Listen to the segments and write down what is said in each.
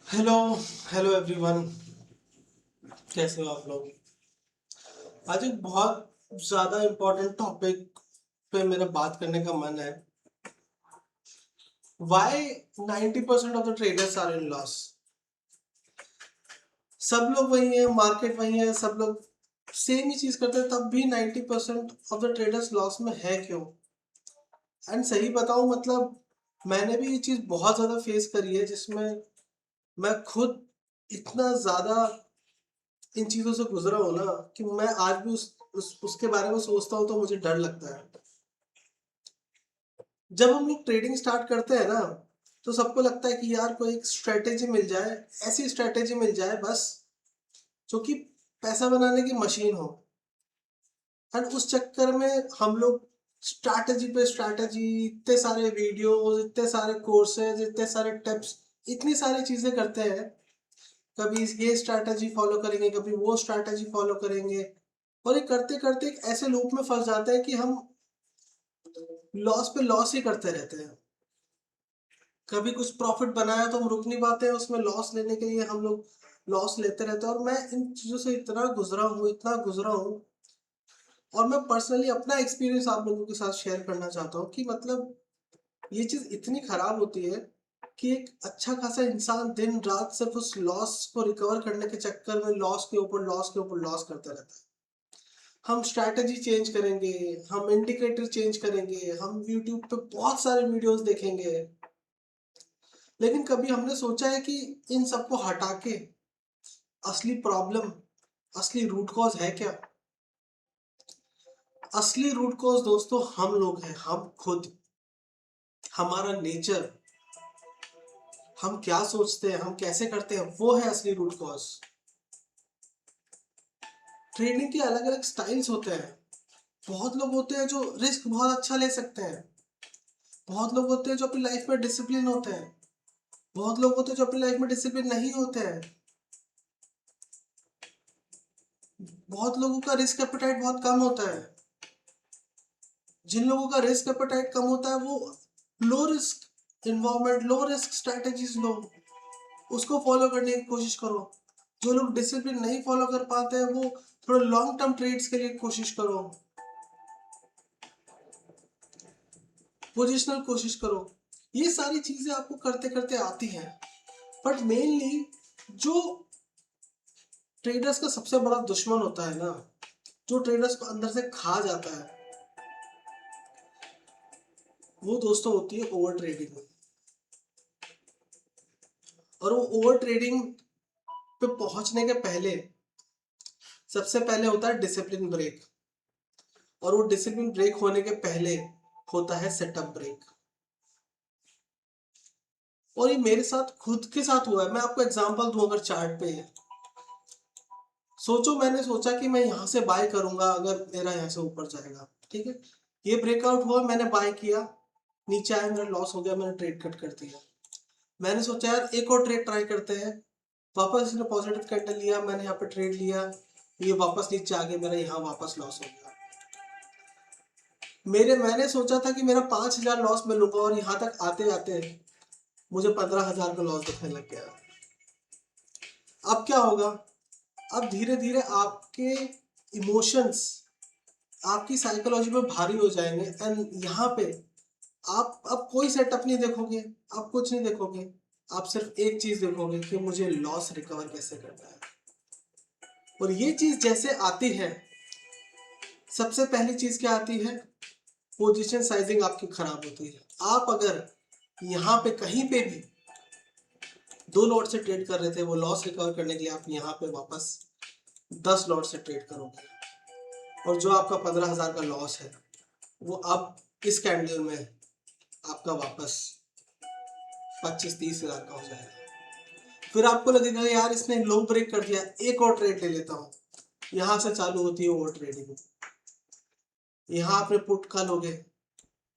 Hello hello everyone. कैसे हो आप लोग? आज एक बहुत ज़्यादा इम्पोर्टेंट टॉपिक पे मेरा बात करने का मन है। Why 90% of the traders are in loss? सब लोग वही है, मार्केट वही है, सब लोग सेम ही चीज करते हैं, तब भी 90% ऑफ द ट्रेडर्स लॉस में है क्यों? एंड सही बताऊं, मतलब मैंने भी ये चीज बहुत ज्यादा फेस करी है, जिसमें मैं खुद इतना ज्यादा इन चीजों से गुजरा हूं ना, कि मैं आज भी उसके बारे में सोचता हूँ तो मुझे डर लगता है। जब हम लोग ट्रेडिंग स्टार्ट करते हैं ना, तो सबको लगता है कि यार कोई एक स्ट्रेटेजी मिल जाए, ऐसी स्ट्रेटेजी मिल जाए बस, जो कि पैसा बनाने की मशीन हो। एंड उस चक्कर में हम लोग स्ट्रैटेजी पे स्ट्रैटेजी, इतने सारे वीडियोस, इतने सारे कोर्सेज, इतने सारे टिप्स, इतनी सारी चीजें करते हैं। कभी ये स्ट्रैटेजी फॉलो करेंगे, कभी वो स्ट्रैटेजी फॉलो करेंगे, और ये करते करते एक ऐसे लूप में फंस जाते हैं कि हम लॉस पे लॉस ही करते रहते हैं। कभी कुछ प्रॉफिट बनाया तो हम रुक नहीं पाते हैं, उसमें लॉस लेने के लिए हम लोग लॉस लेते रहते हैं। और मैं इन चीज़ों से इतना गुजरा हूँ, इतना गुजरा हूँ। और मैं पर्सनली अपना एक्सपीरियंस आप लोगों के साथ शेयर करना चाहता हूँ कि मतलब ये चीज़ इतनी खराब होती है कि एक अच्छा खासा इंसान दिन रात सिर्फ उस लॉस को रिकवर करने के चक्कर में लॉस के ऊपर लॉस के ऊपर लॉस करता रहता है। हम स्ट्रैटेजी चेंज करेंगे, हम इंडिकेटर चेंज करेंगे, हम यूट्यूब पे बहुत सारे वीडियोस देखेंगे, लेकिन कभी हमने सोचा है कि इन सबको हटा के असली प्रॉब्लम, असली रूट कॉज है क्या? असली रूट कॉज दोस्तों हम लोग हैं, हम खुद, हमारा नेचर, हम क्या सोचते हैं, हम कैसे करते हैं, वो है असली रूट कॉज। ट्रेडिंग के अलग अलग स्टाइल्स होते हैं। बहुत लोग होते हैं जो रिस्क बहुत अच्छा ले सकते हैं। बहुत लोग होते हैं जो अपनी लाइफ में डिसिप्लिन होते हैं। बहुत लोग होते हैं जो अपनी लाइफ में डिसिप्लिन नहीं होते हैं। बहुत लोगों का रिस्क एपेटाइट बहुत कम होता है। जिन लोगों का रिस्क एपेटाइट कम होता है, वो low risk environment, low risk strategies लो, उसको फॉलो करने की कोशिश करो। जो लोग डिसिप्लिन नहीं फॉलो कर पाते हैं, वो थोड़ा लॉन्ग टर्म ट्रेड्स के लिए कोशिश करो, पोजिशनल कोशिश करो। ये सारी चीजें आपको करते करते आती हैं। बट मेनली जो ट्रेडर्स का सबसे बड़ा दुश्मन होता है ना, जो ट्रेडर्स को अंदर से खा जाता है, वो दोस्तों होती है ओवर ट्रेडिंग। और वो ओवर ट्रेडिंग पे पहुंचने के पहले सबसे पहले होता है डिसिप्लिन ब्रेक। और वो डिसिप्लिन ब्रेक होने के पहले होता है सेटअप ब्रेक। और ये मेरे साथ खुद के साथ हुआ है। मैं आपको एग्जांपल दूं, अगर चार्ट पे है, सोचो मैंने सोचा कि मैं यहाँ से बाय करूंगा, अगर मेरा यहाँ से ऊपर जाएगा, ठीक है। ये ब्रेकआउट हुआ, मैंने बाय किया, नीचे आया, मेरा लॉस हो गया, मैंने ट्रेड कट कर दिया। मैंने सोचा यार एक और ट्रेड ट्राई करते हैं। वापस इसने पॉजिटिव कैंडल लिया, मैंने यहाँ पे ट्रेड लिया, ये वापस नीचे आ गया, मेरा यहाँ वापस लॉस हो गया। मैंने सोचा था कि मेरा 5,000 लॉस में लूंगा, और यहाँ तक आते आते मुझे 15,000 का लॉस दिखने लग गया। अब क्या होगा? अब धीरे धीरे आपके इमोशंस, आपकी साइकोलॉजी पे भारी हो जाएंगे। एंड यहाँ पे आप अब कोई सेटअप नहीं देखोगे, आप कुछ नहीं देखोगे, आप सिर्फ एक चीज देखोगे कि मुझे लॉस रिकवर कैसे करना है। और ये चीज जैसे आती है, सबसे पहली चीज क्या आती है? पोजीशन साइजिंग आपकी खराब होती है। आप अगर यहाँ पे कहीं पे भी 2 लॉट से ट्रेड कर रहे थे, वो लॉस रिकवर करने के लिए आप यहाँ पे वापस 10 लॉट से ट्रेड करोगे, और जो आपका 15,000 का लॉस है, वो अब इस कैंडल में आपका वापस 25-30 हज़ार का हो जाएगा। फिर आपको लगेगा यार इसने लो ब्रेक कर दिया, एक और ट्रेड ले लेता हूँ। यहाँ से चालू होती है ओवर ट्रेडिंग। यहाँ आपने पुट का लोगे,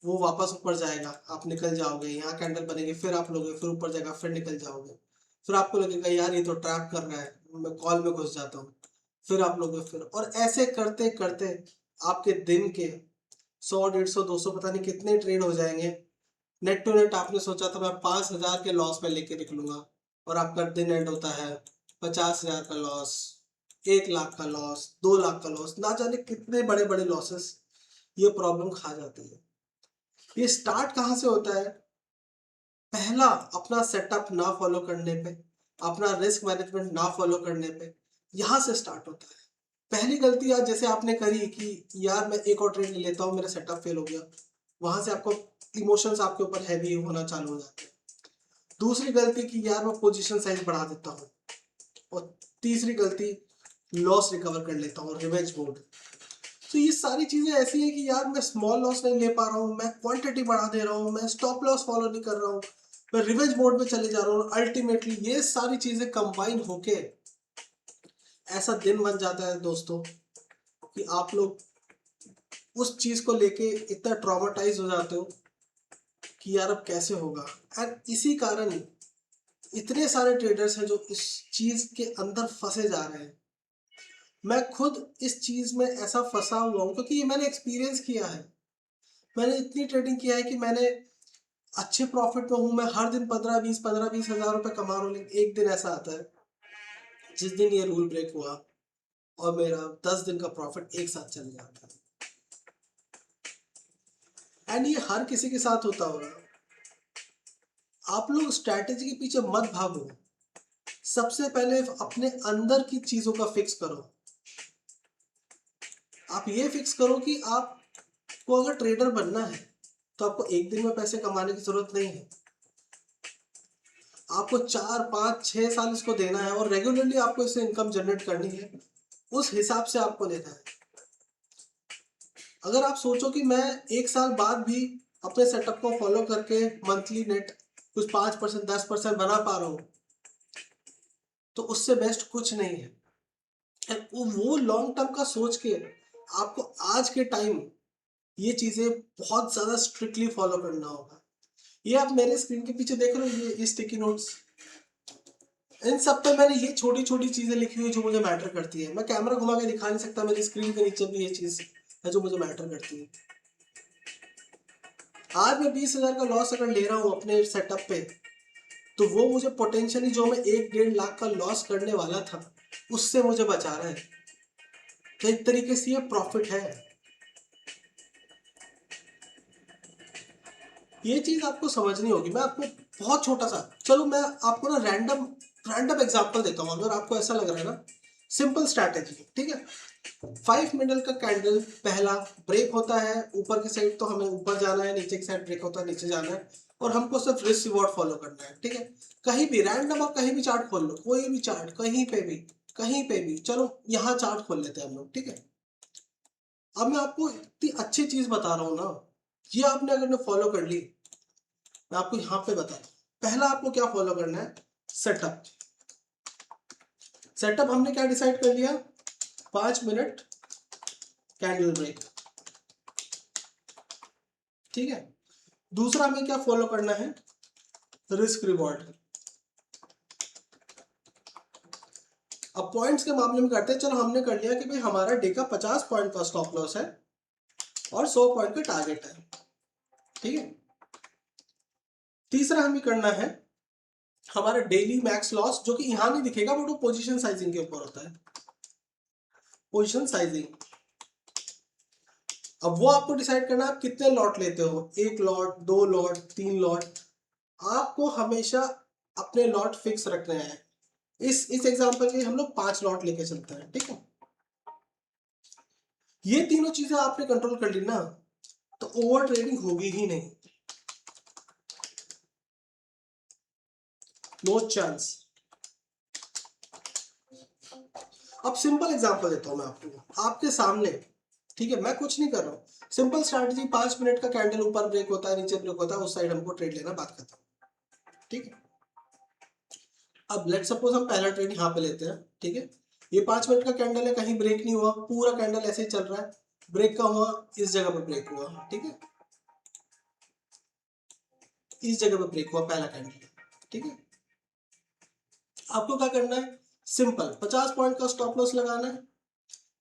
वो वापस ऊपर जाएगा, आप निकल जाओगे, यहाँ कैंडल बनेगी, फिर आप लोगे, फिर ऊपर जाएगा, फिर निकल जाओगे। फिर आपको लगेगा यार ये तो ट्रैप कर रहा है, मैं कॉल में घुस जाता हूँ, फिर आप लोगे, फिर, और ऐसे करते करते आपके दिन के 100, 150, 200, पता नहीं कितने ट्रेड हो जाएंगे। नेट टू नेट आपने सोचा था मैं 5,000 के लॉस में लेके निकलूंगा, और आपका दिन एंड होता है 50,000 का लॉस, 1 लाख का लॉस, 2 लाख का लॉस, ना जाने कितने बड़े बड़े लॉसेस ये प्रॉब्लम खा जाती है। ये स्टार्ट कहाँ से होता है? पहला, अपना सेटअप ना फॉलो करने पे, अपना रिस्क मैनेजमेंट ना फॉलो करने पे, यहाँ से स्टार्ट होता है। पहली गलती आज जैसे आपने करी कि यार मैं एक और ट्रेड ले लेता हूँ, मेरा सेटअप फेल हो गया, वहां से आपको इमोशंस आपके ऊपर हैवी होना चालू हो जाते हैं। दूसरी गलती कि यार मैं पोजीशन साइज बढ़ा देता हूँ। और तीसरी गलती, लॉस रिकवर कर लेता हूँ, रिवेंज मोड। तो ये सारी चीजें ऐसी है कि यार मैं स्मॉल लॉस नहीं ले पा रहा हूँ, मैं क्वांटिटी बढ़ा दे रहा हूँ, मैं स्टॉप लॉस फॉलो नहीं कर रहा हूँ, मैं रिवेंज मोड में चले जा रहा हूँ। अल्टीमेटली ये सारी चीजें कंबाइन होके ऐसा दिन बन जाता है दोस्तों कि आप लोग उस चीज को लेके इतना ट्रॉमाटाइज हो जाते हो कि यार अब कैसे होगा। एंड इसी कारण इतने सारे ट्रेडर्स हैं जो इस चीज के अंदर फंसे जा रहे हैं। मैं खुद इस चीज में ऐसा फंसा हुआ हूँ क्योंकि ये मैंने एक्सपीरियंस किया है। मैंने इतनी ट्रेडिंग किया है कि मैंने अच्छे प्रॉफिट में हूँ। मैं हर दिन 15-20 हजार रुपए कमा रहा हूँ। लेकिन एक दिन ऐसा आता है जिस दिन ये रूल ब्रेक हुआ और मेरा 10 दिन का प्रॉफिट एक साथ चल जाता है। एंड ये हर किसी के साथ होता होगा। आप लोग स्ट्रैटेजी के पीछे मत भागो। सबसे पहले अपने अंदर की चीजों का फिक्स करो। आप ये फिक्स करो कि आपको अगर ट्रेडर बनना है तो आपको एक दिन में पैसे कमाने की जरूरत नहीं है। आपको 4-5-6 साल इसको देना है और रेगुलरली आपको इससे इनकम जनरेट करनी है। उस हिसाब से आपको लेना है। अगर आप सोचो कि मैं 1 साल बाद भी अपने सेटअप को फॉलो करके मंथली नेट कुछ 5% 10% बना पा रहा हूं तो उससे बेस्ट कुछ नहीं है। वो लॉन्ग टर्म का सोच के आपको आज के टाइम ये चीजें बहुत ज्यादा स्ट्रिक्टली फॉलो करना होगा। ये आप मेरे स्क्रीन के पीछे देख रहे हो, ये स्टिकी नोट्स, इन सब पे मैंने ये छोटी छोटी चीजें लिखी हुई जो मुझे मैटर करती है। मैं कैमरा घुमा के दिखा नहीं सकता, मेरी स्क्रीन के नीचे भी ये चीज है जो मुझे मैटर करती है। आज मैं 20,000 का लॉस अगर ले रहा हूँ अपने सेटअप पे तो वो मुझे पोटेंशियली जो मैं 1-1.5 लाख का लॉस करने वाला था उससे मुझे बचा रहा है। तो एक तरीके से ये प्रॉफिट है। ये चीज आपको समझनी होगी। मैं आपको बहुत छोटा सा, चलो मैं आपको ना रैंडम रैंडम एग्जांपल देता हूँ अगर आपको ऐसा लग रहा है ना। सिंपल स्ट्रैटेजी, ठीक है। 5 मिनट का कैंडल पहला ब्रेक होता है ऊपर की साइड तो हमें ऊपर जाना है, नीचे की साइड ब्रेक होता है नीचे जाना है और हमको सिर्फ रिस्क रिवॉर्ड फॉलो करना है, ठीक है। कहीं भी रैंडम आप कहीं भी चार्ट खोल लो, कोई भी चार्ट कहीं पे भी चलो यहाँ चार्ट खोल लेते हैं हम लोग, ठीक है। अब मैं आपको इतनी अच्छी चीज बता रहा हूँ ना, ये आपने अगर फॉलो कर ली, मैं आपको यहाँ पे बताता हूँ। पहला आपको क्या फॉलो करना है, सेटअप। सेटअप हमने क्या डिसाइड कर लिया, 5 मिनट कैंडल ब्रेक, ठीक है। दूसरा हमें क्या फॉलो करना है, रिस्क रिवॉर्ड। अब पॉइंट्स के मामले में करते हैं, चलो हमने कर लिया कि भाई हमारा डे का 50 पॉइंट का स्टॉप लॉस है और 100 पॉइंट का टारगेट है, ठीक है। तीसरा हमें करना है हमारा डेली मैक्स लॉस, जो कि यहां नहीं दिखेगा बट वो पोजीशन साइजिंग के ऊपर होता है, पोजीशन साइजिंग। अब वो आपको डिसाइड करना है आप कितने लॉट लेते हो, 1 लॉट, 2 लॉट, 3 लॉट। आपको हमेशा अपने लॉट फिक्स रखने हैं। इस एग्जांपल के हम लोग 5 लॉट लेके चलते हैं, ठीक है। ये तीनों चीजें आपने कंट्रोल कर ली ना तो ओवर ट्रेडिंग होगी ही नहीं, नो चांस। अब सिंपल एग्जांपल देता हूं मैं आपको, आपके सामने, ठीक है। मैं कुछ नहीं कर रहा हूं, सिंपल स्ट्रैटेजी, 5 मिनट का कैंडल ऊपर ब्रेक होता है नीचे ब्रेक होता है, उस साइड हमको ट्रेड लेना, बात खत्म, ठीक है। अब लेट सपोज हम पहला ट्रेड यहाँ पे लेते हैं, ठीक है। ये 5 मिनट का कैंडल है, कहीं ब्रेक नहीं हुआ, पूरा कैंडल ऐसे ही चल रहा है। ब्रेक का हुआ, इस जगह पे ब्रेक हुआ, ठीक है। इस जगह पे ब्रेक हुआ पहला कैंडल, ठीक है। आपको क्या करना है, सिंपल 50 पॉइंट का स्टॉप लॉस लगाना है,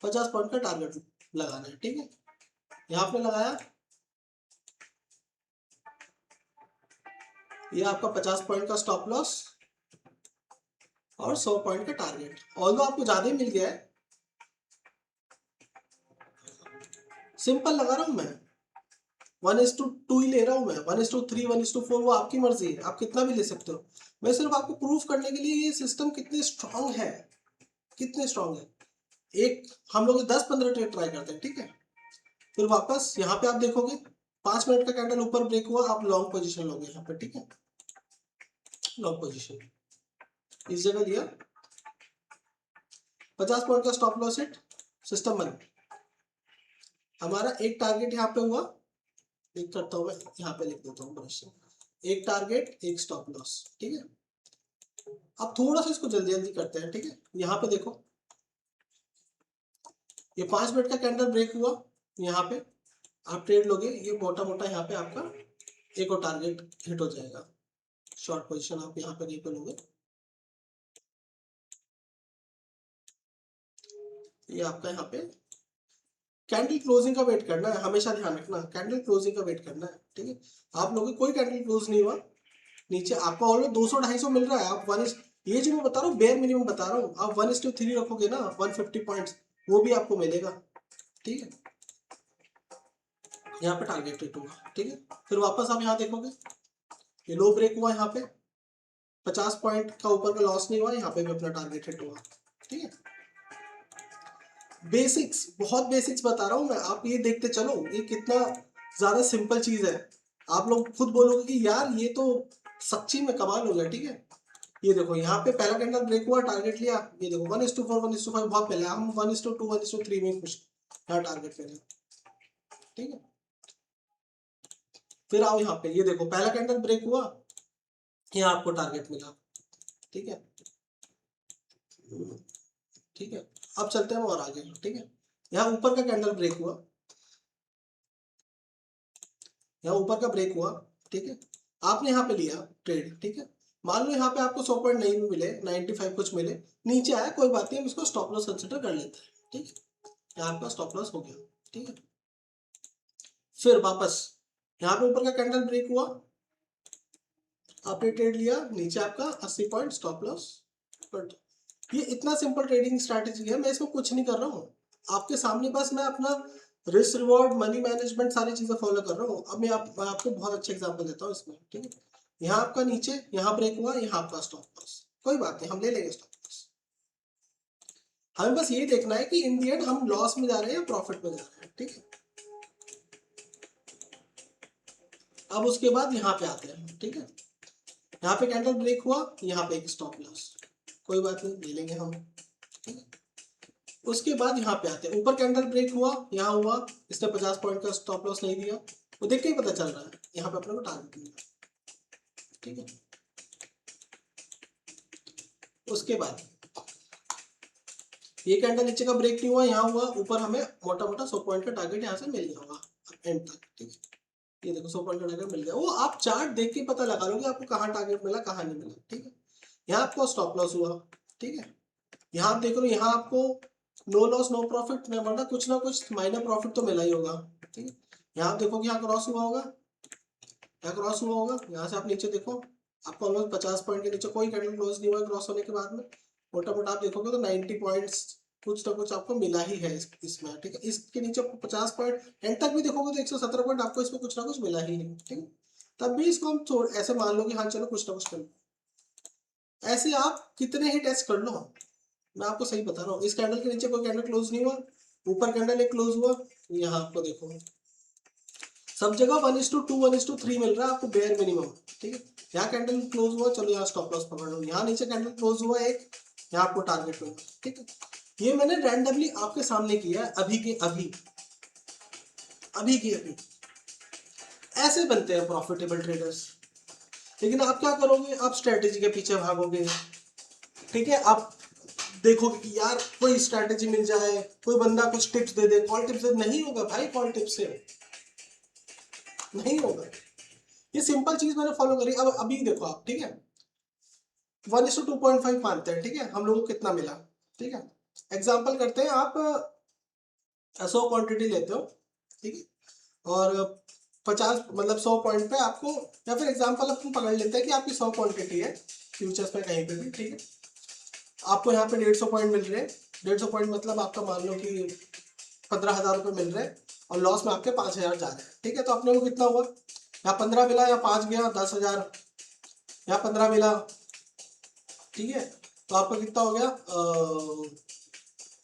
50 पॉइंट का टारगेट लगाना है, ठीक है। यहाँ पे लगाया, ये आपका 50 पॉइंट का स्टॉप लॉस और 100 पॉइंट का टारगेट। ऑल्दो आपको ज्यादा ही मिल गया है, सिंपल लगा रहा हूं मैं, 1:2 ही ले रहा हूं मैं, 1:3 1:4 वो आपकी मर्जी है, आप कितना भी ले सकते हो। मैं सिर्फ आपको प्रूफ करने के लिए ये सिस्टम कितने स्ट्रांग है, कितने स्ट्रांग है। एक हम लोग 10-15 ट्रेड ट्राई करते हैं, ठीक है। फिर वापस यहाँ पे आप देखोगे 5 मिनट का कैंडल ऊपर ब्रेक हुआ, आप लॉन्ग पोजीशन लोगे यहाँ पे, ठीक है। लॉन्ग पोजीशन इस जगह लिया, 50 पॉइंट का स्टॉप लॉस हिट, सिस्टम बंद। हमारा एक टारगेट यहाँ पे हुआ, एक करता हूँ मैं, यहाँ पे लिख देता हूँ ब्रश से, एक टारगेट एक स्टॉप लॉस, ठीक है। अब थोड़ा सा इसको जल्दी जल्दी करते हैं, ठीक है। यहाँ पे देखो ये 5 मिनट का कैंडल ब्रेक हुआ, यहाँ पे आप ट्रेड लोगे, ये मोटा मोटा यहाँ पे आपका एक और टारगेट हिट हो जाएगा, शॉर्ट पोजीशन आप यहाँ पे कहीं पे लोगे, ये आपका यहाँ पे कैंडल क्लोजिंग का वेट करना है, हमेशा ध्यान रखना कैंडल क्लोजिंग का वेट करना है, ठीक है। आप लोगों कोई कैंडल क्लोज नहीं हुआ नीचे, आपका ऑलरेडी 200-250 मिल रहा है, आप ये जो मैं बता रहा हूँ बेयर मिनिमम बता रहा हूँ, आप 1:3 रखोगे ना 150 पॉइंट्स वो भी आपको मिलेगा, ठीक है। यहाँ पे टारगेट हिट हुआ, ठीक है। फिर वापस आप यहाँ देखोगे ये लो ब्रेक हुआ, यहाँ पे 50 पॉइंट का ऊपर का लॉस नहीं हुआ, यहाँ पे भी अपना टारगेट हिट हुआ, ठीक है। बेसिक्स, बहुत बेसिक्स बता रहा हूँ मैं, आप ये देखते चलो ये कितना ज्यादा सिंपल चीज है। आप लोग खुद बोलोगे कि यार ये तो सच्ची में कमाल हो गया, ठीक है। ये देखो यहाँ पे पहला कैंडल ब्रेक हुआ, टारगेट लिया, ये देखो 1:4 1:5 बहुत पहले, हम 1:2 1:3 में खुश, यहाँ टारगेट मिला, ठीक है। फिर आओ यहाँ पे, ये देखो पहला कैंडल ब्रेक हुआ, यहाँ आपको टारगेट मिला, ठीक है। ठीक है, अब चलते हैं और आगे, ठीक है। यहाँ ऊपर का कैंडल ब्रेक हुआ, यहाँ ऊपर का ब्रेक हुआ, ठीक है। आपने यहाँ पे लिया ट्रेड, ठीक है। मान लो यहाँ पे आपको 100 पॉइंट नहीं मिले, 95 कुछ मिले, नीचे आया कोई बात नहीं, हम इसको स्टॉप लॉस कंसिडर कर लेते हैं, ठीक है। यहाँ आपका स्टॉप लॉस हो गया, ठीक है। फिर वापस यहाँ पे ऊपर का कैंडल ब्रेक हुआ, आपने ट्रेड लिया, नीचे आपका 80 पॉइंट स्टॉप लॉस, बट ये इतना सिंपल ट्रेडिंग स्ट्रैटेजी है, मैं इसमें कुछ नहीं कर रहा हूँ आपके सामने, बस मैं अपना रिस्क रिवॉर्ड मनी मैनेजमेंट सारी चीजें फॉलो कर रहा हूँ। अब मैं आपको बहुत अच्छा एग्जांपल देता हूँ इसमें, ठीक है। यहाँ आपका नीचे यहाँ ब्रेक हुआ, यहाँ आपका स्टॉप लॉस, कोई बात नहीं हम ले लेंगे स्टॉप लॉस। हमें बस ये देखना है कि इन दी एंड हम लॉस में जा रहे हैं या प्रॉफिट में जा रहे हैं, ठीक है। अब उसके बाद यहाँ पे आते हैं, ठीक है। यहाँ पे कैंडल ब्रेक हुआ, यहाँ पे एक स्टॉप लॉस, कोई बात नहीं ले लेंगे हम, ठीक है। उसके बाद यहाँ पे आते हैं, ऊपर कैंडल ब्रेक हुआ, यहाँ हुआ, इसने 50 पॉइंट का स्टॉप लॉस नहीं दिया, वो देख के ही पता चल रहा है यहाँ पे अपने को टारगेट मिला, ठीक है। उसके बाद ये कैंडल नीचे का ब्रेक नहीं हुआ, यहाँ हुआ, ऊपर हमें मोटा मोटा 100 पॉइंट का टारगेट यहाँ से मिल गया होगा एंड तक, ठीक है। ये देखो 100 पॉइंट का टारगेट मिल गया, वो आप चार्ट देख के पता लगा लोगे आपको कहाँ टारगेट मिला कहाँ नहीं मिला, ठीक है। यहाँ आपको स्टॉप लॉस हुआ, ठीक है। यहाँ आप देख रहे हो, यहाँ आपको नो लॉस नो प्रॉफिट, वरना कुछ ना कुछ माइनर प्रॉफिट तो मिला ही होगा, ठीक है। यहाँ आप देखो कि यहाँ क्रॉस हुआ होगा, यहाँ क्रॉस हुआ होगा, यहाँ से आप नीचे देखो, आपको ऑलमोस्ट 50 पॉइंट के नीचे कोई कैंडल क्लोज नहीं हुआ क्रॉस होने के बाद में, मोटा मोटा आप देखोगे तो 90 पॉइंट्स कुछ ना कुछ आपको मिला ही है इसमें, ठीक है। इसके नीचे 50 पॉइंट एंड तक भी देखोगे तो 117 पॉइंट आपको इसमें कुछ ना कुछ मिला ही है, ठीक है। तब भी इसको हम ऐसे मान लो कि हाँ चलो कुछ ना कुछ मिला, ऐसे आप कितने ही टेस्ट कर लो, मैं आपको सही बता रहा हूँ। इस कैंडल के नीचे कोई कैंडल क्लोज नहीं हुआ, ऊपर कैंडल एक क्लोज हुआ, यहाँ आपको देखो सब जगह 1:2 1:3 मिल रहा है आपको बेयर मिनिमम, ठीक है। यहाँ कैंडल क्लोज हुआ, चलो यहाँ स्टॉप लॉस पकड़ लो, यहाँ नीचे कैंडल क्लोज हुआ एक, यहाँ आपको टारगेट मिला, ठीक है। ये मैंने रैंडमली आपके सामने किया है, अभी के अभी, अभी के अभी। ऐसे बनते हैं प्रॉफिटेबल ट्रेडर्स। लेकिन आप क्या करोगे, आप स्ट्रेटेजी के पीछे भागोगे, ठीक है। आप देखोगे कि यार कोई स्ट्रेटेजी मिल जाए, कोई बंदा कुछ टिप्स दे दे, कॉल टिप्स से नहीं होगा भाई, कॉल टिप्स से नहीं होगा। ये सिंपल चीज मैंने फॉलो करी। अब अभी देखो आप, ठीक है, 1:2.5 मानते हैं, ठीक है। हम लोगों को कितना मिला, ठीक है। एग्जाम्पल करते हैं, आप 100 क्वांटिटी लेते हो, ठीक है, और 50 मतलब 100 पॉइंट पे आपको, या फिर एग्जाम्पल अपन पकड़ लेते हैं कि आपकी 100 क्वांटिटी है फ्यूचर्स में कहीं पे भी, ठीक है। आपको यहाँ पे 150 पॉइंट मिल रहे हैं। 150 पॉइंट मतलब आपका मान लो कि 15,000 रुपये मिल रहे हैं और लॉस में आपके 5,000 जा रहे हैं। ठीक है, तो अपने को कितना हुआ, यहाँ 15 मिला या 5 गया 10,000, यहाँ 15 मिला। ठीक है, तो आपका कितना हो गया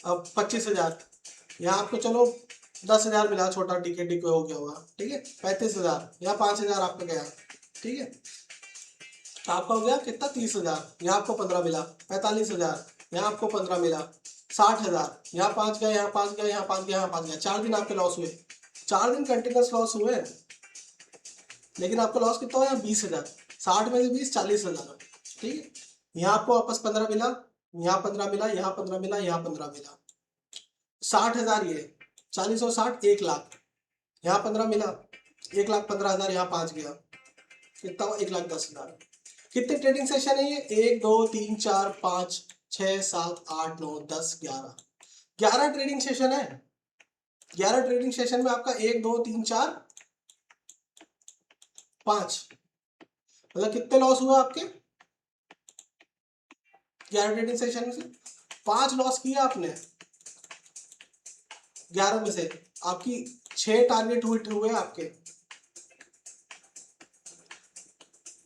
अब 25,000। यहाँ आपको चलो 10,000 मिला, छोटा टिकट टिकट हो गया हुआ। ठीक है, 35,000, यहाँ 5,000 आपका गया। ठीक है, तो आपका हो गया कितना 30,000। यहाँ आपको 15 मिला, 45,000, यहाँ आपको 15 मिला, 60,000, यहाँ 5 गया, यहाँ 5 गया, यहाँ 5 गया, यहाँ 5 गया। 4 दिन आपके लॉस हुए, 4 दिन कंटिन्यूस लॉस हुए, लेकिन आपका लॉस कितना हुआ 20,000। 60 में से 20 40,000। ठीक है, यहाँ आपको वापस 15 मिला, यहाँ 15 मिला, यहाँ 15 मिला, यहाँ 15 मिला, 60,000 ये 40 और 60 1,00,000। यहाँ 15 मिला, 1,15,000, यहाँ 5 गया, कितना हुआ 1,10,000। कितने ट्रेडिंग सेशन है ये, 1 2 3 4 5 6 7 8 9 10 11, 11 ट्रेडिंग सेशन है। 11 ट्रेडिंग सेशन में आपका 1 2 3 4 5, मतलब कितने लॉस हुआ आपके 11 ट्रेडिंग सेशन में से? 5 लॉस किया आपने 11 में से। आपकी 6 टारगेट हुए आपके,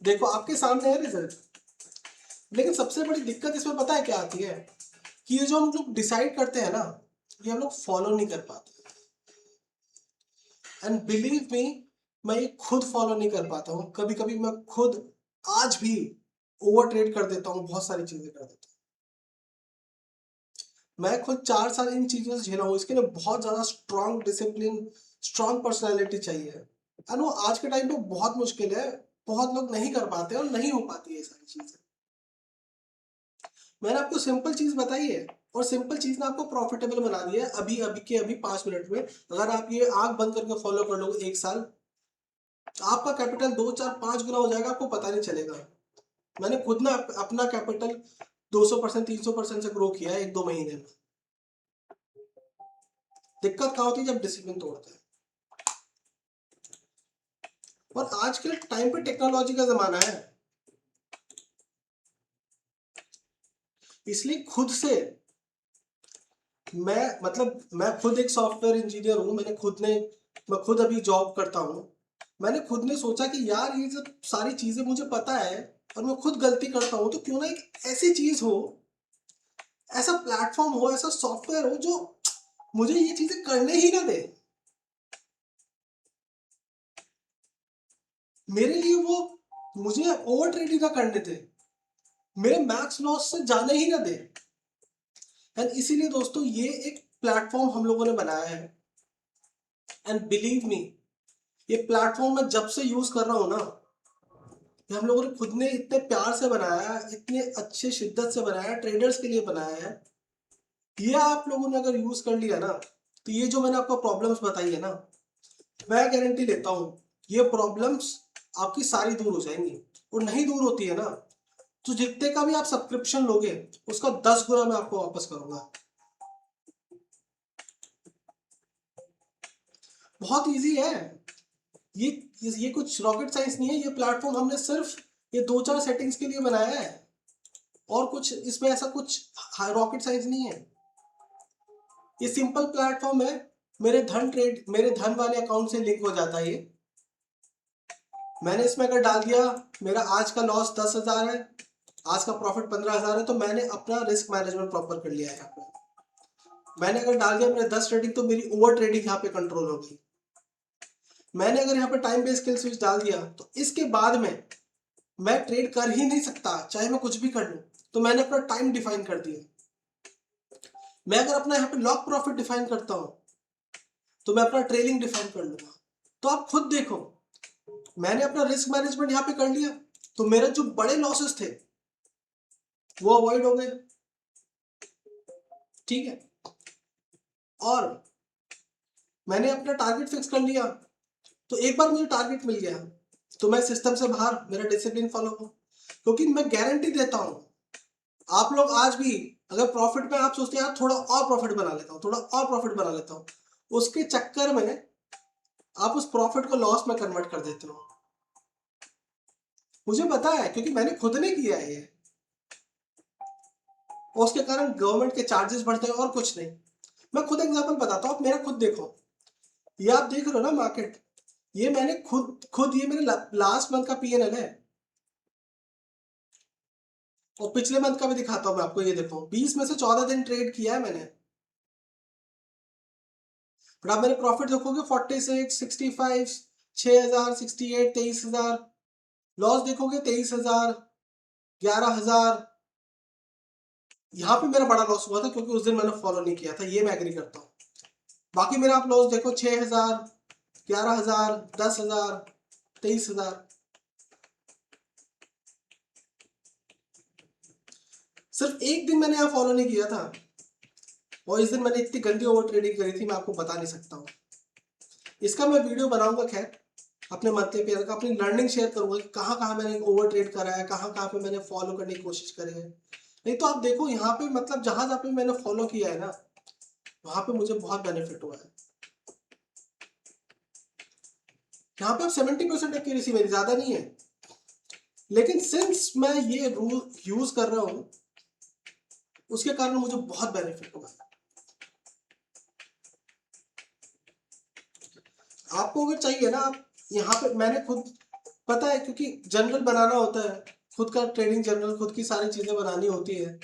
देखो आपके सामने है रिजल्ट। लेकिन सबसे बड़ी दिक्कत इसमें पता है क्या आती है, कि ये जो हम लोग डिसाइड करते हैं ना, ये हम लोग फॉलो नहीं कर पाते। एंड बिलीव मी, मैं ये खुद फॉलो नहीं कर पाता हूँ। कभी कभी मैं खुद आज भी ओवर ट्रेड कर देता हूँ, बहुत सारी चीजें कर देता हूँ। मैं खुद 4 साल इन चीजों से झेला हूँ। इसके लिए बहुत ज्यादा स्ट्रॉन्ग डिसिप्लिन, स्ट्रॉन्ग पर्सनैलिटी चाहिए। एंड वो आज के टाइम पे बहुत मुश्किल है, बहुत लोग नहीं कर पाते और नहीं हो पाती है ये सारी चीजें। मैंने आपको सिंपल चीज बताई है, और सिंपल चीज ने आपको प्रॉफिटेबल बना दिया है अभी अभी के अभी 5 मिनट में। अगर आप ये आंख बंद करके फॉलो कर लोगे 1 साल, आपका कैपिटल 2 4 5 गुना हो जाएगा, आपको पता नहीं चलेगा। मैंने खुद ना अपना कैपिटल 200% 300% से ग्रो किया है 1 2 महीने में। दिक्कत कहाँ होती है, जब डिसिप्लिन तोड़ते हैं। और आज के टाइम पे टेक्नोलॉजी का जमाना है, इसलिए खुद से मैं खुद एक सॉफ्टवेयर इंजीनियर हूँ। मैं खुद अभी जॉब करता हूँ। मैंने खुद ने सोचा कि यार ये सब सारी चीजें मुझे पता है और मैं खुद गलती करता हूँ, तो क्यों ना एक ऐसी चीज हो, ऐसा प्लेटफॉर्म हो, ऐसा सॉफ्टवेयर हो जो मुझे ये चीजें करने ही ना दे। मेरे लिए वो मुझे ओवर ट्रेडिंग ना करने दे, मेरे मैक्स लॉस से जाने ही ना दे। एंड इसीलिए दोस्तों ये एक प्लेटफॉर्म हम लोगों ने बनाया है। एंड बिलीव मी, ये प्लेटफॉर्म मैं जब से यूज कर रहा हूं ना, ये हम लोगों ने खुद ने इतने प्यार से बनाया है, इतने अच्छे शिद्दत से बनाया है, ट्रेडर्स के लिए बनाया है। ये आप लोगों ने अगर यूज कर लिया ना, तो ये जो मैंने आपको प्रॉब्लम्स बताई है ना, मैं गारंटी लेता हूँ ये प्रॉब्लम्स आपकी सारी दूर हो जाएंगी। और नहीं दूर होती है ना, तो जितने का भी आप सब्सक्रिप्शन लोगे उसका 10 गुना मैं आपको वापस करूंगा। बहुत इजी है ये ये कुछ रॉकेट साइंस नहीं है। ये प्लेटफॉर्म हमने सिर्फ ये 2 4 सेटिंग्स के लिए बनाया है, और कुछ इसमें ऐसा कुछ रॉकेट साइंस नहीं है। ये सिंपल प्लेटफॉर्म है। मेरे धन वाले अकाउंट से लिंक हो जाता है। ये मैंने इसमें अगर डाल दिया, मेरा आज का लॉस 10,000 है, आज का प्रॉफिट 15,000 है, तो मैंने अपना रिस्क मैनेजमेंट प्रॉपर कर लिया है यहाँ पे। मैंने अगर डाल दिया मेरे 10 ट्रेडिंग, तो मेरी ओवर ट्रेडिंग यहाँ पे कंट्रोल होगी। मैंने अगर यहाँ पे टाइम बेस्ड किल स्विच डाल दिया, तो इसके बाद में मैं ट्रेड कर ही नहीं सकता, चाहे मैं कुछ भी कर लूं। तो मैंने अपना टाइम डिफाइन कर दिया। मैं अगर अपना यहाँ पे लॉक प्रॉफिट डिफाइन करता हूं, तो मैं अपना ट्रेलिंग डिफाइन कर लूंगा। तो आप खुद देखो, मैंने अपना रिस्क मैनेजमेंट यहाँ पे कर लिया, तो मेरे जो बड़े लॉसेस थे वो अवॉइड हो गए। ठीक है, और मैंने अपना टारगेट फिक्स कर लिया, तो एक बार मुझे टारगेट मिल गया, तो मैं सिस्टम से बाहर, मेरा डिसिप्लिन फॉलो करो। क्योंकि मैं गारंटी देता हूं, आप लोग आज भी अगर प्रॉफिट में आप सोचते हैं यार थोड़ा और प्रॉफिट बना लेता हूं, थोड़ा और प्रॉफिट बना लेता हूं, उसके चक्कर में आप उस प्रॉफिट को लॉस में कन्वर्ट कर देते हो। मुझे पता है, क्योंकि मैंने खुद ने किया है ये। और उसके कारण गवर्नमेंट के चार्जेस बढ़ते हैं, और कुछ नहीं। मैं खुद एग्जांपल बताता हूँ, आप मेरा खुद देखो, ये आप देख रहे हो ना मार्केट, ये मैंने खुद ये मेरे लास्ट मंथ का पीएनएल है, और पिछले मंथ का भी दिखाता हूँ मैं आपको। ये देखो 20 में से 14 दिन ट्रेड किया है मैंने, बट आप मेरे प्रॉफिट देखोगे 46, 65, 6000, 68, 23,000। लॉस देखोगे 23,000, 11,000। यहाँ पे मेरा बड़ा लॉस हुआ था क्योंकि उस दिन मैंने फॉलो नहीं किया था, ये मैं एग्री करता हूँ। बाकी मेरा आप लॉस देखो 6,000, 11,000, 10,000, 23,000। सिर्फ एक दिन मैंने यहाँ फॉलो नहीं किया था, और इस दिन मैंने इतनी गंदी ओवर ट्रेडिंग करी थी, मैं आपको बता नहीं सकता हूँ। इसका मैं वीडियो बनाऊंगा खैर, अपने मंथली पेयर का अपनी लर्निंग शेयर करूंगा कि कहाँ कहाँ मैंने ओवर ट्रेड करा है, कहाँ कहाँ पे मैंने फॉलो करने की कोशिश करी है। नहीं तो आप देखो यहाँ पे, मतलब जहां जहां पे मैंने फॉलो किया है ना, वहां पे मुझे बहुत बेनिफिट हुआ है। यहाँ पे अब 70% एक्यूरेसी मेरी, ज्यादा नहीं है, लेकिन सिंस मैं ये रूल यूज कर रहा हूँ, उसके कारण मुझे बहुत बेनिफिट हुआ है। आपको अगर चाहिए ना, आप यहाँ पे, मैंने खुद, पता है क्योंकि जनरल बनाना होता है, खुद का ट्रेडिंग जर्नल, खुद की सारी चीजें बनानी होती है,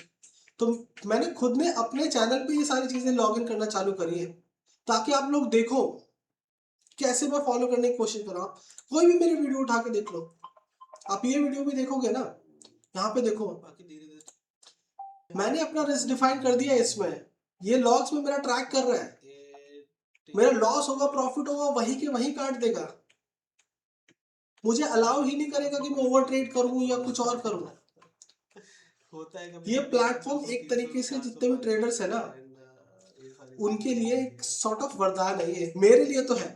तो मैंने खुद ने अपने चैनल पे ये सारी चीजें लॉग इन करना चालू करी है, ताकि आप लोग देखो कैसे मैं फॉलो करने की कोशिश कर रहा हूँ। कोई भी मेरी वीडियो उठा के देख लो, आप ये वीडियो भी देखोगे ना, यहाँ पे देखो, बाकी धीरे धीरे मैंने अपना रिस्क डिफाइन कर दिया है इसमें, ये लॉग्स में मेरा ट्रैक कर रहा है, मेरा लॉस होगा प्रॉफिट होगा वही के वही काट देगा, मुझे अलाउ ही नहीं करेगा कि मैं ओवर ट्रेड करूं या कुछ और करूं। होता है कभी, ये प्लेटफॉर्म एक तरीके से जितने भी ट्रेडर्स है ना, उनके लिए एक सॉर्ट ऑफ वरदान है ये, मेरे लिए तो है।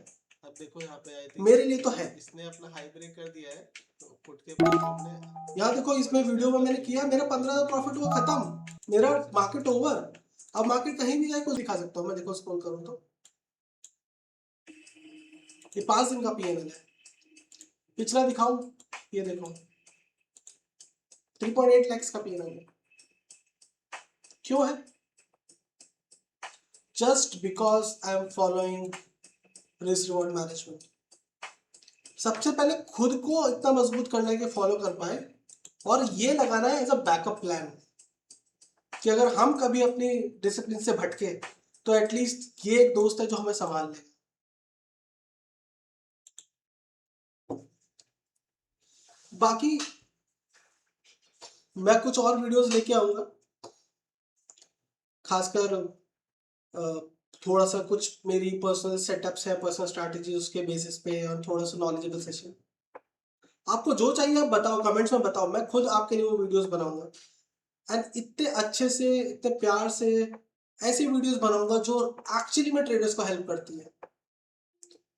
अब देखो यहाँ पे आए थे, मेरे लिए तो है, इसने अपना हाई ब्रेक कर दिया है, तो पुट के बाद हमने, यहाँ देखो इसमें वीडियो में मैंने किया, मेरा 15,000 प्रॉफिट हुआ, खत्म, मेरा मार्केट ओवर। अब मार्केट कहीं भी जाए कुछ दिखा सकता हूँ मैं, देखो स्क्रॉल करूँ तो ये 5 दिन का पीएनएल है, पिछला दिखाऊं, ये देखो 3.8 लाख का पीएनएल है। क्यों है? Just because I am following risk reward management. सबसे पहले खुद को इतना मजबूत करना है कि फॉलो कर पाए, और ये लगाना है एज अ बैकअप प्लान कि अगर हम कभी अपनी डिसिप्लिन से भटके तो एटलीस्ट ये एक दोस्त है जो हमें संभाल ले। बाकी मैं कुछ और वीडियोस लेके आऊंगा, खासकर थोड़ा सा कुछ मेरी पर्सनल सेटअप्स है, पर्सनल स्ट्रैटेजी, उसके बेसिस पे, और थोड़ा सा नॉलेजेबल सेशन। आपको जो चाहिए आप बताओ, कमेंट्स में बताओ, मैं खुद आपके लिए वो वीडियोस बनाऊंगा, एंड इतने अच्छे से, इतने प्यार से ऐसी वीडियोस बनाऊंगा जो एक्चुअली में ट्रेडर्स को हेल्प करती है।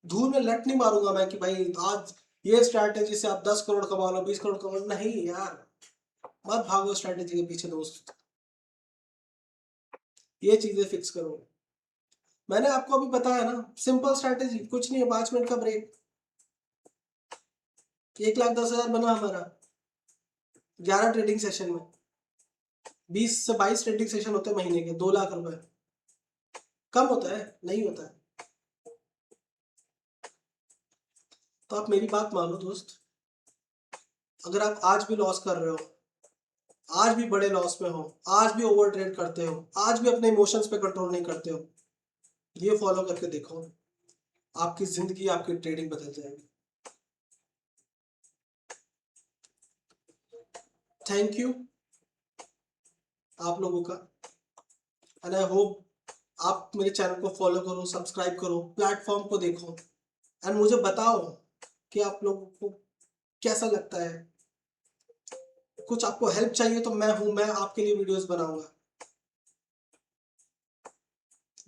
धूल में लट नहीं मारूंगा मैं कि भाई आज ये स्ट्रैटेजी से आप 10 करोड़ कमा लो, 20 करोड़ कमा लो, नहीं यार, मत भागो स्ट्रैटेजी के पीछे दोस्त, ये चीजें फिक्स करो। मैंने आपको अभी बताया ना, सिंपल स्ट्रैटेजी, कुछ नहीं है, 5 मिनट का ब्रेक, 1,10,000 बना हमारा 11 ट्रेडिंग सेशन में, 20 से 22 ट्रेडिंग सेशन होते हैं महीने के, 2 लाख रुपए। कम होता है? नहीं होता है। तो आप मेरी बात मानो दोस्त, अगर आप आज भी लॉस कर रहे हो, आज भी बड़े लॉस में हो, आज भी ओवर ट्रेड करते हो, आज भी अपने इमोशंस पे कंट्रोल नहीं करते हो, ये फॉलो करके देखो, आपकी जिंदगी, आपकी ट्रेडिंग बदल जाएगी। थैंक यू आप लोगों का, एंड आई होप आप मेरे चैनल को फॉलो करो, सब्सक्राइब करो, प्लेटफॉर्म को देखो, एंड मुझे बताओ कि आप लोगों को कैसा लगता है। कुछ आपको हेल्प चाहिए तो मैं हूं, मैं आपके लिए वीडियोस बनाऊंगा।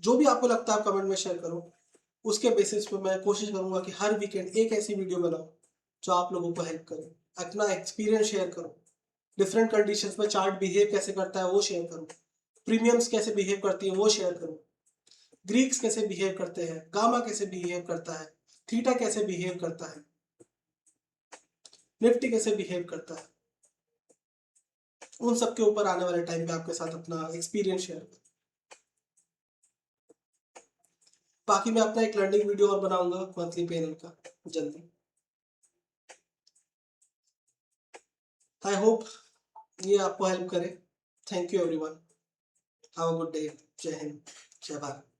जो भी आपको लगता है आप कमेंट में शेयर करो, उसके बेसिस पे मैं कोशिश करूंगा कि हर वीकेंड एक ऐसी वीडियो बनाऊं जो आप लोगों को हेल्प करे। अपना एक्सपीरियंस शेयर करो, डिफरेंट कंडीशंस में चार्ट बिहेव कैसे करता है वो शेयर करो, प्रीमियम्स कैसे बिहेव करती है वो शेयर करो, ग्रीक्स कैसे बिहेव करते हैं, गामा कैसे बिहेव करता है, थीटा कैसे बिहेव करता है, निफ्टी कैसे बिहेव करता है। उन सब के ऊपर आने वाले टाइम पे आपके साथ अपना एक्सपीरियंस शेयर करूँ। बाकी मैं अपना एक लर्निंग वीडियो और बनाऊंगा मंथली पेमेंट का जल्दी। आई होप ये आपको हेल्प करे। Thank you everyone. Have a good day. जय हिंद, जय भारत।